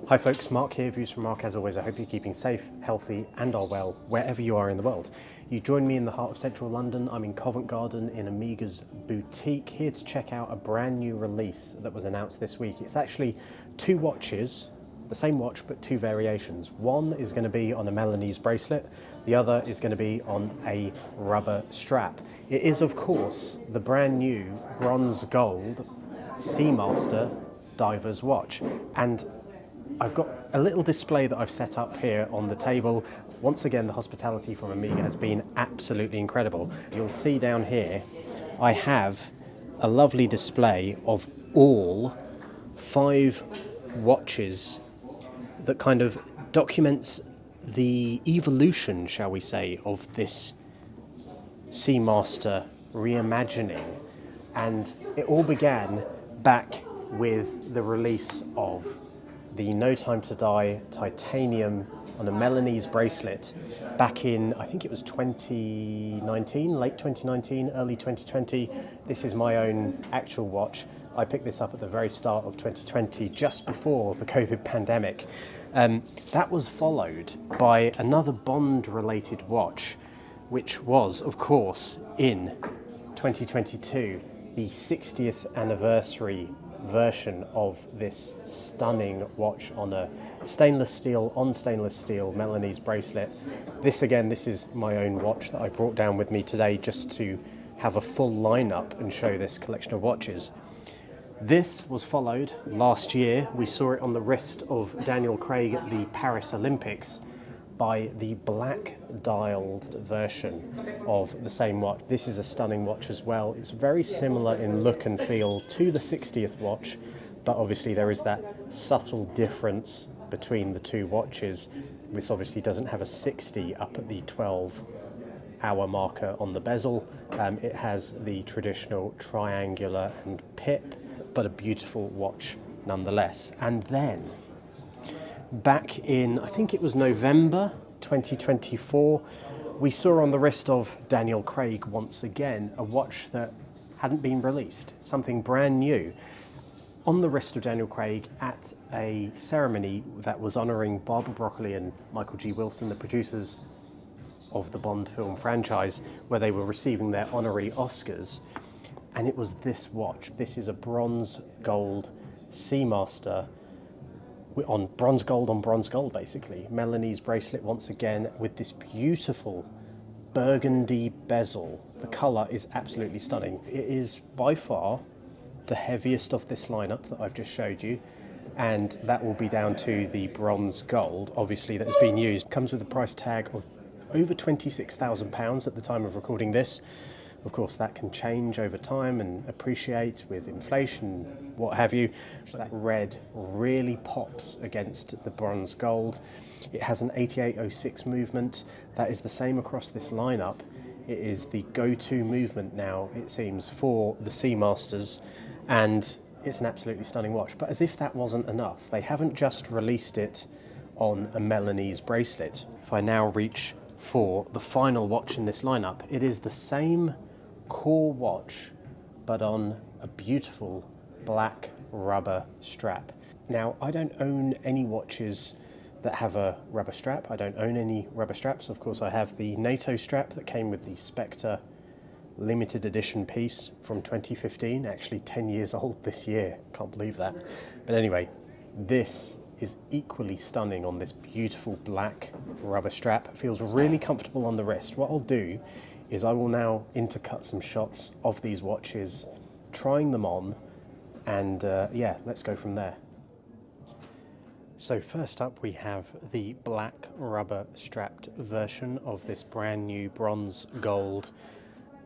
Hi folks, Mark here, Views from Mark. As always, I hope you're keeping safe, healthy and are well wherever you are in the world. You join me in the heart of central London. I'm in Covent Garden in Amiga's boutique, here to check out a brand new release that was announced this week. It's actually two watches, the same watch but two variations. One is going to be on a Milanese bracelet, the other is going to be on a rubber strap. It is of course the brand new Bronze Gold Seamaster Diver's watch, and I've got a little display that I've set up here on the table. Once again, the hospitality from Amiga has been absolutely incredible. You'll see down here, I have a lovely display of all 5 watches that kind of documents the evolution, shall we say, of this Seamaster reimagining. And it all began back with the release of the No Time to Die titanium on a Milanese bracelet back in, I think it was 2019, late 2019, early 2020. This is my own actual watch. I picked this up at the very start of 2020, just before the COVID pandemic. That was followed by another Bond-related watch, which was, of course, in 2022, the 60th anniversary version of this stunning watch on a stainless steel Milanese bracelet. This is my own watch that I brought down with me today just to have a full lineup and show this collection of watches. This was followed last year. We saw it on the wrist of Daniel Craig at the Paris Olympics by the black dialed version of the same watch. This is a stunning watch as well. It's very similar in look and feel to the 60th watch, but obviously there is that subtle difference between the two watches. This obviously doesn't have a 60 up at the 12-hour marker on the bezel. It has the traditional triangular and pip, but a beautiful watch nonetheless. And then back in, I think it was November 2024, we saw on the wrist of Daniel Craig once again a watch that hadn't been released, something brand new. On the wrist of Daniel Craig at a ceremony that was honouring Barbara Broccoli and Michael G. Wilson, the producers of the Bond film franchise, where they were receiving their honorary Oscars. And it was this watch. This is a Bronze Gold Seamaster on bronze gold, basically. Milanese bracelet once again with this beautiful burgundy bezel. The colour is absolutely stunning. It is by far the heaviest of this lineup that I've just showed you, and that will be down to the bronze gold, obviously, that has been used. Comes with a price tag of over £26,000 at the time of recording this. Of course, that can change over time and appreciate with inflation, what have you. That red really pops against the bronze gold. It has an 8806 movement. That is the same across this lineup. It is the go-to movement now, it seems, for the Seamasters, and it's an absolutely stunning watch. But as if that wasn't enough, they haven't just released it on a Milanese bracelet. If I now reach for the final watch in this lineup, it is the same core watch but on a beautiful black rubber strap. Now, I don't own any watches that have a rubber strap. I don't own any rubber straps. Of course, I have the NATO strap that came with the Spectre limited edition piece from 2015, actually 10 years old this year, can't believe that. But anyway, this is equally stunning on this beautiful black rubber strap. It feels really comfortable on the wrist. What I'll do is I will now intercut some shots of these watches, trying them on, and yeah, let's go from there. So first up we have the black rubber strapped version of this brand new Bronze Gold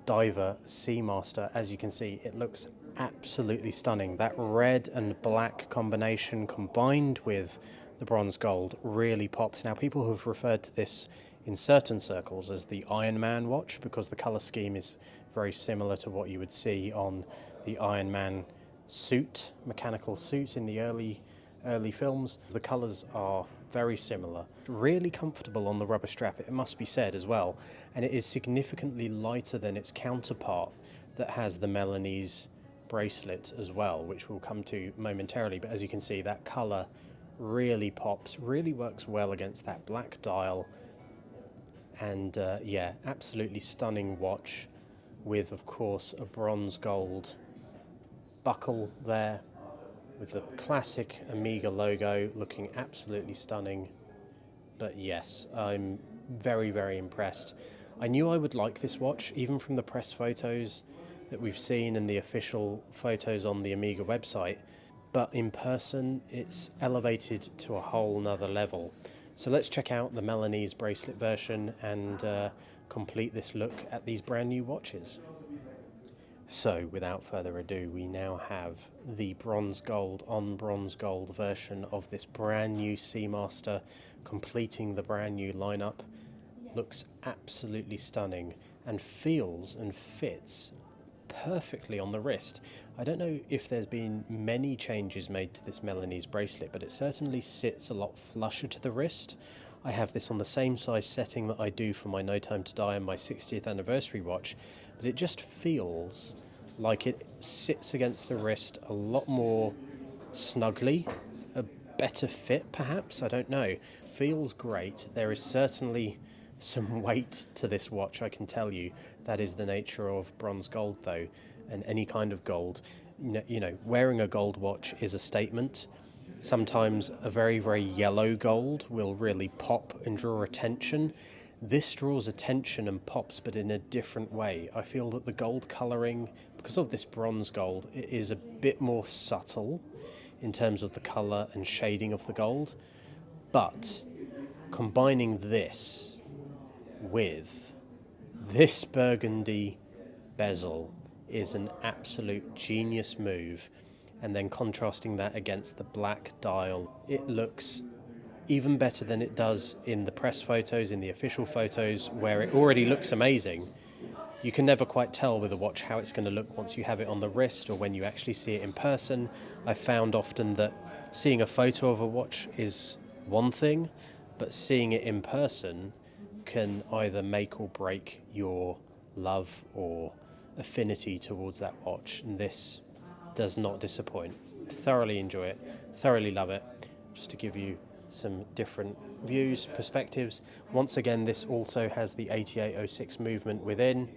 Diver Seamaster. As you can see, it looks absolutely stunning. That red and black combination combined with the bronze gold really pops. Now, people have referred to this in certain circles as the Iron Man watch because the colour scheme is very similar to what you would see on the Iron Man suit, mechanical suit in the early films. The colours are very similar. Really comfortable on the rubber strap, it must be said as well, and it is significantly lighter than its counterpart that has the Milanese bracelet as well, which we'll come to momentarily. But as you can see, that colour really pops, really works well against that black dial. And yeah, absolutely stunning watch with, of course, a bronze gold buckle there with the classic Omega logo, looking absolutely stunning. But yes, I'm very, very impressed. I knew I would like this watch, even from the press photos that we've seen and the official photos on the Omega website, but in person it's elevated to a whole nother level. So let's check out the Milanese bracelet version and complete this look at these brand new watches. So without further ado, we now have the bronze gold on bronze gold version of this brand new Seamaster, completing the brand new lineup. Looks absolutely stunning and feels and fits perfectly on the wrist. I don't know if there's been many changes made to this Milanese bracelet, but it certainly sits a lot flusher to the wrist. I have this on the same size setting that I do for my No Time to Die and my 60th anniversary watch, but it just feels like it sits against the wrist a lot more snugly, a better fit perhaps, I don't know. Feels great. There is certainly some weight to this watch, I can tell you. That is the nature of bronze gold though, and any kind of gold. You know, wearing a gold watch is a statement. Sometimes a very, very yellow gold will really pop and draw attention. This draws attention and pops, but in a different way. I feel that the gold colouring, because of this bronze gold, it is a bit more subtle in terms of the colour and shading of the gold. But combining this with this burgundy bezel is an absolute genius move, and then contrasting that against the black dial, it looks even better than it does in the press photos, in the official photos, where it already looks amazing. You can never quite tell with a watch how it's going to look once you have it on the wrist or when you actually see it in person. I've found often that seeing a photo of a watch is one thing, but seeing it in person can either make or break your love or affinity towards that watch, and this does not disappoint. Thoroughly enjoy it, thoroughly love it. Just to give you some different views, perspectives. Once again, this also has the 8806 movement within,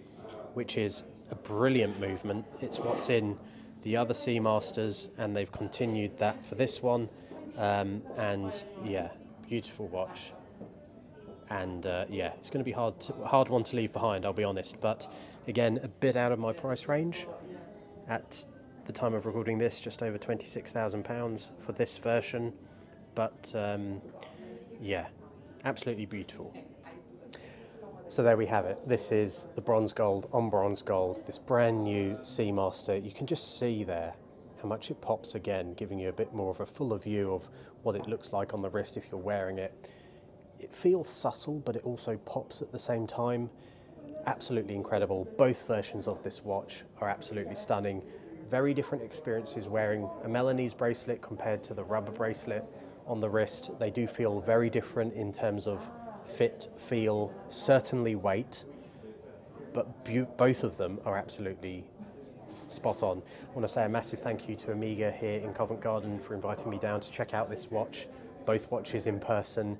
which is a brilliant movement. It's what's in the other Seamasters, and they've continued that for this one. And yeah, beautiful watch. And yeah, it's going to be hard one to leave behind, I'll be honest. But again, a bit out of my price range. At the time of recording this, just over £26,000 for this version. But yeah, absolutely beautiful. So there we have it. This is the bronze gold on bronze gold, this brand new Seamaster. You can just see there how much it pops again, giving you a bit more of a fuller view of what it looks like on the wrist if you're wearing it. It feels subtle, but it also pops at the same time. Absolutely incredible. Both versions of this watch are absolutely stunning. Very different experiences wearing a Milanese bracelet compared to the rubber bracelet on the wrist. They do feel very different in terms of fit, feel, certainly weight, but both of them are absolutely spot on. I want to say a massive thank you to Omega here in Covent Garden for inviting me down to check out this watch, both watches in person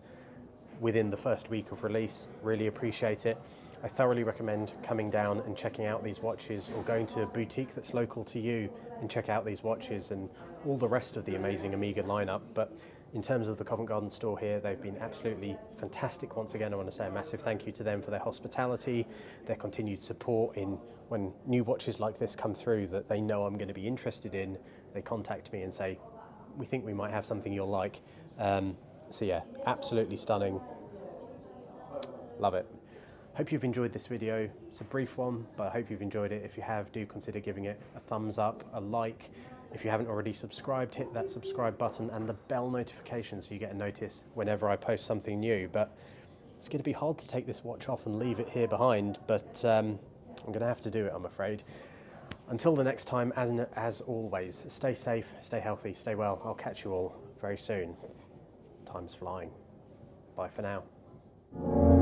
within the first week of release. Really appreciate it. I thoroughly recommend coming down and checking out these watches, or going to a boutique that's local to you and check out these watches and all the rest of the amazing Omega lineup. But in terms of the Covent Garden store here, they've been absolutely fantastic. Once again, I want to say a massive thank you to them for their hospitality, their continued support in when new watches like this come through that they know I'm going to be interested in. They contact me and say, we think we might have something you'll like. So yeah, absolutely stunning. Love it. Hope you've enjoyed this video. It's a brief one, but I hope you've enjoyed it. If you have, do consider giving it a thumbs up, a like. If you haven't already subscribed, hit that subscribe button and the bell notification so you get a notice whenever I post something new. But it's going to be hard to take this watch off and leave it here behind, but I'm going to have to do it, I'm afraid. Until the next time, as always, stay safe, stay healthy, stay well. I'll catch you all very soon. Time's flying. Bye for now.